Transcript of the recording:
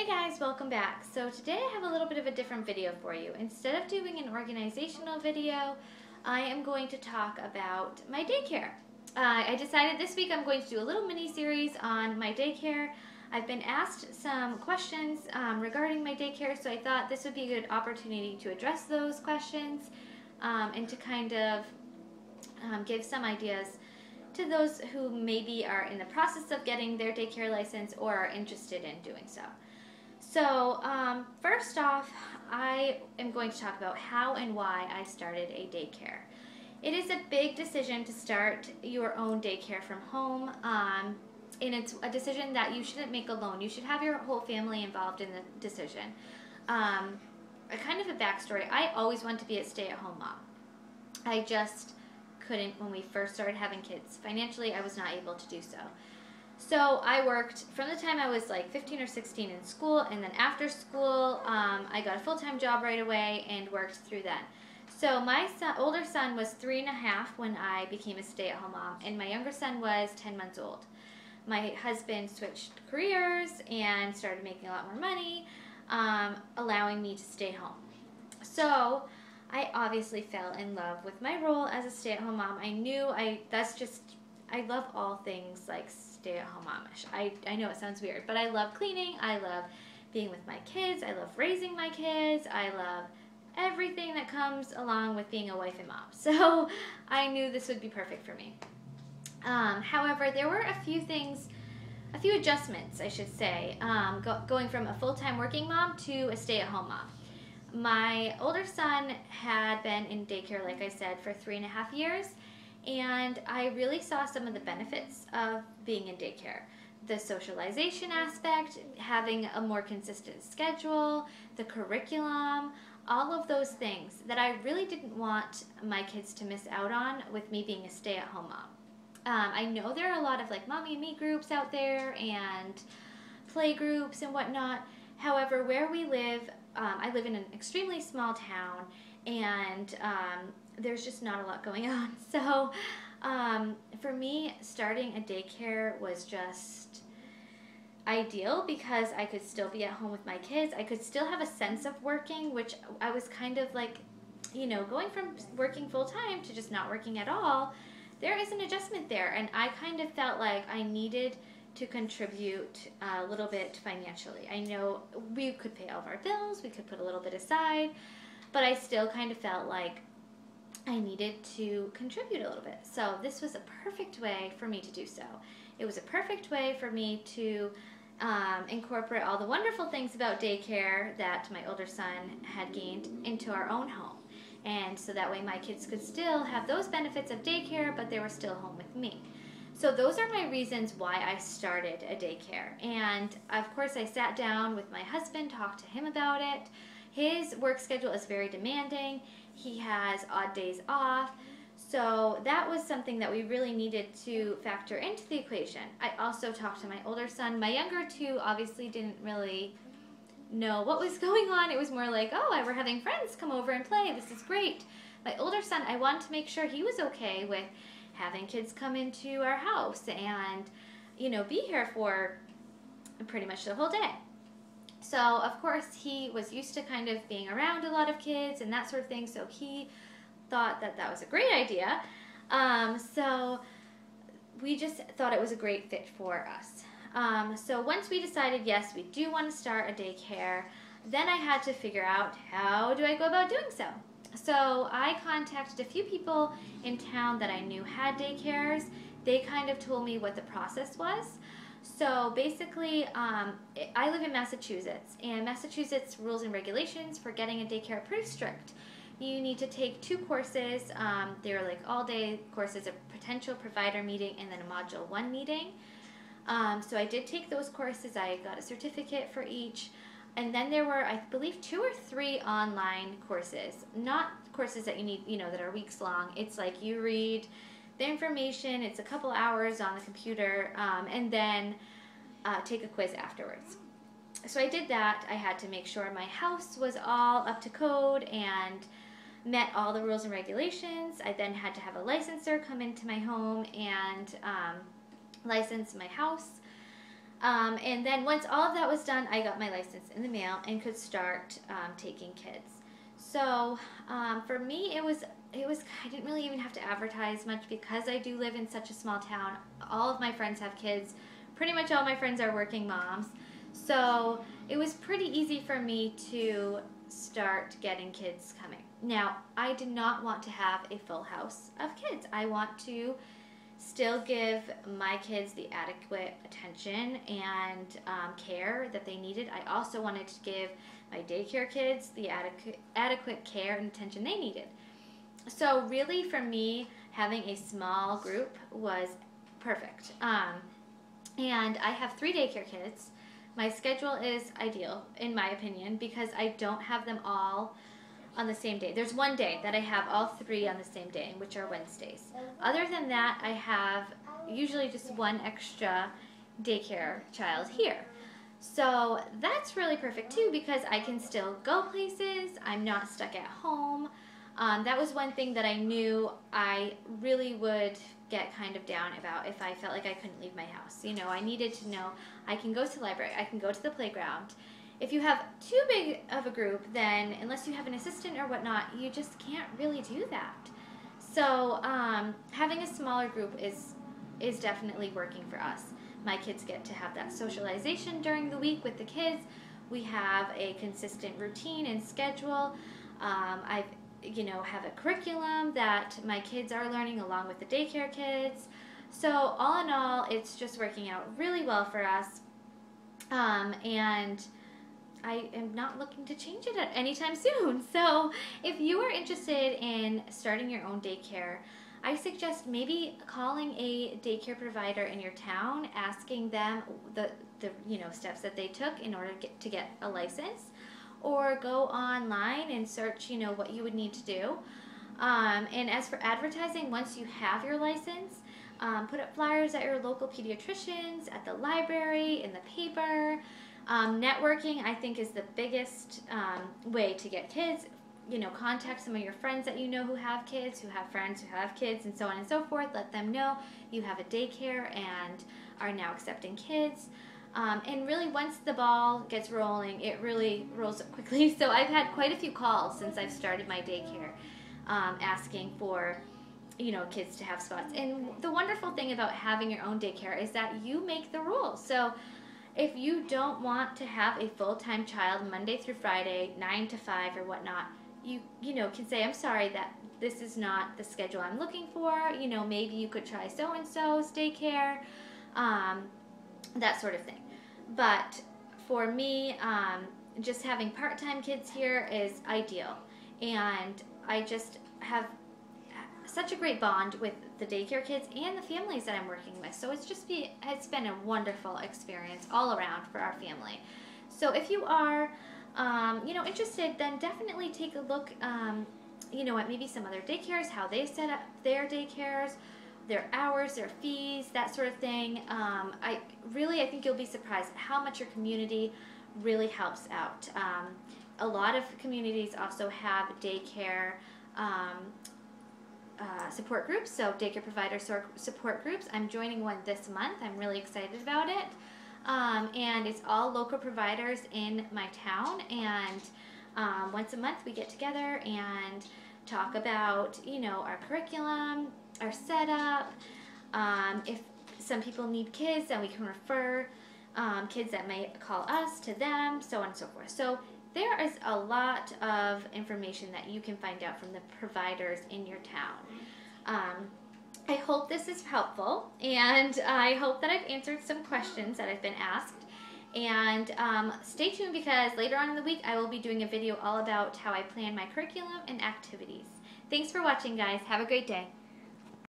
Hey guys, welcome back. So today I have a little bit of a different video for you. Instead of doing an organizational video, I am going to talk about my daycare. I decided this week I'm going to do a little mini series on my daycare. I've been asked some questions regarding my daycare, so I thought this would be a good opportunity to address those questions and to kind of give some ideas to those who maybe are in the process of getting their daycare license or are interested in doing so. So first off, I am going to talk about how and why I started a daycare. It is a big decision to start your own daycare from home, and it's a decision that you shouldn't make alone. You should have your whole family involved in the decision. A kind of a backstory, I always wanted to be a stay-at-home mom. I just couldn't when we first started having kids. Financially, I was not able to do so. So I worked from the time I was like 15 or 16 in school, and then after school, I got a full-time job right away and worked through then. So my older son was 3.5 when I became a stay-at-home mom, and my younger son was 10 months old. My husband switched careers and started making a lot more money, allowing me to stay home. So I obviously fell in love with my role as a stay-at-home mom. I love all things like stay-at-home momish. I know it sounds weird, but I love cleaning, I love being with my kids, I love raising my kids, I love everything that comes along with being a wife and mom. So I knew this would be perfect for me. However, there were a few adjustments, I should say, going from a full-time working mom to a stay-at-home mom. My older son had been in daycare, like I said, for 3.5 years, and I really saw some of the benefits of being in daycare. The socialization aspect, having a more consistent schedule, the curriculum, all of those things that I really didn't want my kids to miss out on with me being a stay-at-home mom. I know there are a lot of like mommy and me groups out there and play groups and whatnot. However, where we live, I live in an extremely small town, and there's just not a lot going on. So for me, starting a daycare was just ideal because I could still be at home with my kids. I could still have a sense of working, which I was kind of like, going from working full-time to just not working at all. There is an adjustment there, and I kind of felt like I needed to contribute a little bit financially. I know we could pay all of our bills, we could put a little bit aside, but I still kind of felt like I needed to contribute a little bit. So this was a perfect way for me to do so. It was a perfect way for me to incorporate all the wonderful things about daycare that my older son had gained into our own home. And so that way my kids could still have those benefits of daycare, but they were still home with me. So those are my reasons why I started a daycare. And of course I sat down with my husband, talked to him about it. His work schedule is very demanding. He has odd days off. So that was something that we really needed to factor into the equation. I also talked to my older son. My younger two obviously didn't really know what was going on. It was more like, oh, we're having friends come over and play. This is great. My older son, I wanted to make sure he was okay with having kids come into our house and, be here for pretty much the whole day. So, of course, he was used to kind of being around a lot of kids and that sort of thing, so he thought that that was a great idea. So we just thought it was a great fit for us. So once we decided, yes, we do want to start a daycare, then I had to figure out, how do I go about doing so? So I contacted a few people in town that I knew had daycares. They kind of told me what the process was. So basically, I live in Massachusetts, and Massachusetts rules and regulations for getting a daycare are pretty strict. You need to take 2 courses. They're like all-day courses, a potential provider meeting, and then a Module 1 meeting. So I did take those courses. I got a certificate for each. And then there were, I believe, 2 or 3 online courses. Not courses that you need, that are weeks long. It's like you read the information, it's a couple hours on the computer, and then take a quiz afterwards. So I did that. I had to make sure my house was all up to code and met all the rules and regulations. I then had to have a licensor come into my home and license my house. And then once all of that was done, I got my license in the mail and could start taking kids. So for me, it was I didn't really even have to advertise much because I do live in such a small town. All of my friends have kids. Pretty much all my friends are working moms. So it was pretty easy for me to start getting kids coming. Now, I did not want to have a full house of kids. I want to still give my kids the adequate attention and care that they needed. I also wanted to give my daycare kids the adequate care and attention they needed. So really, for me, having a small group was perfect. And I have 3 daycare kids. My schedule is ideal, in my opinion, because I don't have them all on the same day. There's one day that I have all 3 on the same day, which are Wednesdays. Other than that, I have usually just one extra daycare child here. So that's really perfect too, because I can still go places. I'm not stuck at home. That was one thing that I knew I really would get kind of down about if I felt like I couldn't leave my house. You know, I needed to know I can go to the library, I can go to the playground. If you have too big of a group, then unless you have an assistant or whatnot, you just can't really do that. So having a smaller group is definitely working for us. My kids get to have that socialization during the week with the kids. We have a consistent routine and schedule. I've have a curriculum that my kids are learning along with the daycare kids. So all in all, it's just working out really well for us. And I am not looking to change it anytime soon. So if you are interested in starting your own daycare, I suggest maybe calling a daycare provider in your town, asking them the steps that they took in order to get a license. Or go online and search, what you would need to do. And as for advertising, once you have your license, put up flyers at your local pediatricians, at the library, in the paper. Networking, I think, is the biggest way to get kids. Contact some of your friends that who have kids, who have friends who have kids, and so on and so forth. Let them know you have a daycare and are now accepting kids. And really, once the ball gets rolling, it really rolls up quickly. So I've had quite a few calls since I've started my daycare, asking for, kids to have spots. And the wonderful thing about having your own daycare is that you make the rules. So if you don't want to have a full-time child Monday through Friday, 9 to 5 or whatnot, you can say, I'm sorry that this is not the schedule I'm looking for. Maybe you could try so-and-so's daycare. That sort of thing. But for me, just having part-time kids here is ideal. And I just have such a great bond with the daycare kids and the families that I'm working with. So it's been a wonderful experience all around for our family. So if you are, interested, then definitely take a look, at maybe some other daycares, how they set up their daycares, their hours, their fees, that sort of thing. I think you'll be surprised at how much your community really helps out. A lot of communities also have daycare support groups, so daycare provider support groups. I'm joining one this month. I'm really excited about it. And it's all local providers in my town, and once a month we get together and talk about, our curriculum, our setup. If some people need kids, then we can refer kids that may call us to them, so on and so forth. So there is a lot of information that you can find out from the providers in your town. I hope this is helpful, and I hope that I've answered some questions that have been asked. And stay tuned, because later on in the week I will be doing a video all about how I plan my curriculum and activities. Thanks for watching, guys. Have a great day.